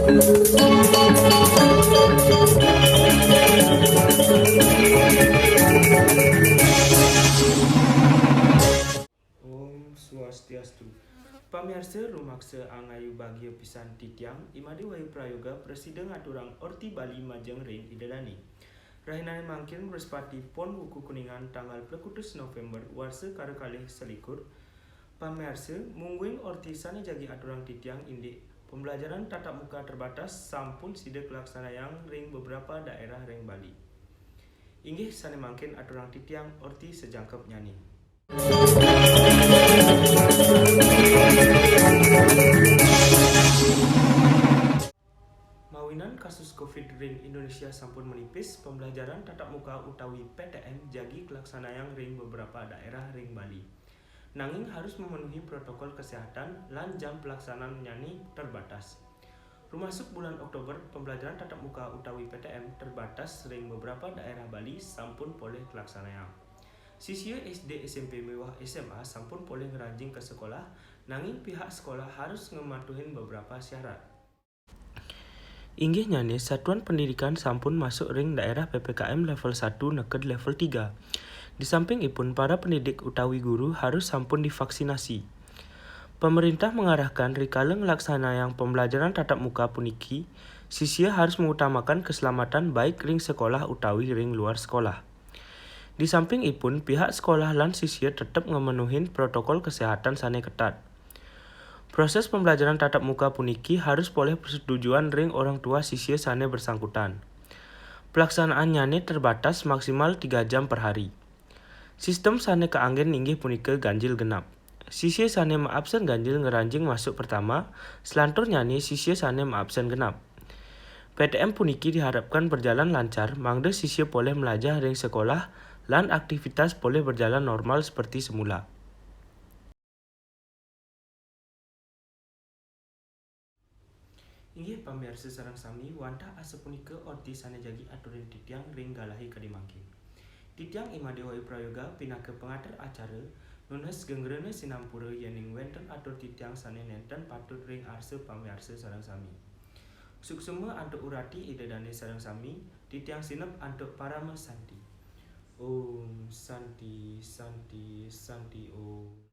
Om Swastiastu. Pamirsa rumaksa angayu bagio pisan titiang imadi wayu prayoga presiden aturang orti Bali majeng ring idadani. Rahinane mangkin berspati pon wuku kuningan tanggal 21 November warsa karo kalih selikur. Pamirsa mungguing orti sane jagi aturang titiang indik pembelajaran tatap muka terbatas sampun sidak laksanayang ring beberapa daerah ring Bali. Inggih sane mangkin aturang titiang orti sejangkep nyanyi. Mawinan kasus COVID ring Indonesia sampun menipis, pembelajaran tatap muka utawi PTM jagi kelaksanayang ring beberapa daerah ring Bali. Nanging harus memenuhi protokol kesehatan lan jam pelaksanaan nyanyi terbatas. Rumasuk bulan Oktober, pembelajaran tatap muka utawi PTM terbatas ring beberapa daerah Bali sampun boleh kelaksanayang. Siswa SD, SMP, mewah SMA sampun boleh ngeranjing ke sekolah, nanging pihak sekolah harus ngematuhin beberapa syarat. Inggih nyane satuan pendidikan sampun masuk ring daerah PPKM level 1 neked level 3. Di samping ipun para pendidik utawi guru harus sampun divaksinasi. Pemerintah mengarahkan rikala ngelaksana yang pembelajaran tatap muka puniki, siswa harus mengutamakan keselamatan baik ring sekolah utawi ring luar sekolah. Di samping ipun pihak sekolah lan siswa tetap memenuhi protokol kesehatan sane ketat. Proses pembelajaran tatap muka puniki harus boleh persetujuan ring orang tua siswa sane bersangkutan. Pelaksanaan nyane terbatas maksimal 3 jam per hari. Sistem sane keanggen inggih punika ganjil genap. Siswa sane absen ganjil ngeranjing masuk pertama, selantur nyane siswa sane absen genap. PTM puniki diharapkan berjalan lancar, mangda siswa boleh melajah ring sekolah lan aktivitas boleh berjalan normal seperti semula. Inggih pamirsa sareng sami wantah asepunika orti sane jagi aturan titiang ring galahi kadimangkin. Titiang imade wayu prayoga pinaka pengatur acara nunes gengreuna sinampura yening wenten atur titiang sane nenten patut ring arsa pamirsa sareng sami. Suksema antuk urati idadane sareng sami, titiang sinep antuk parama santi. Om Santi Santi Santi Om.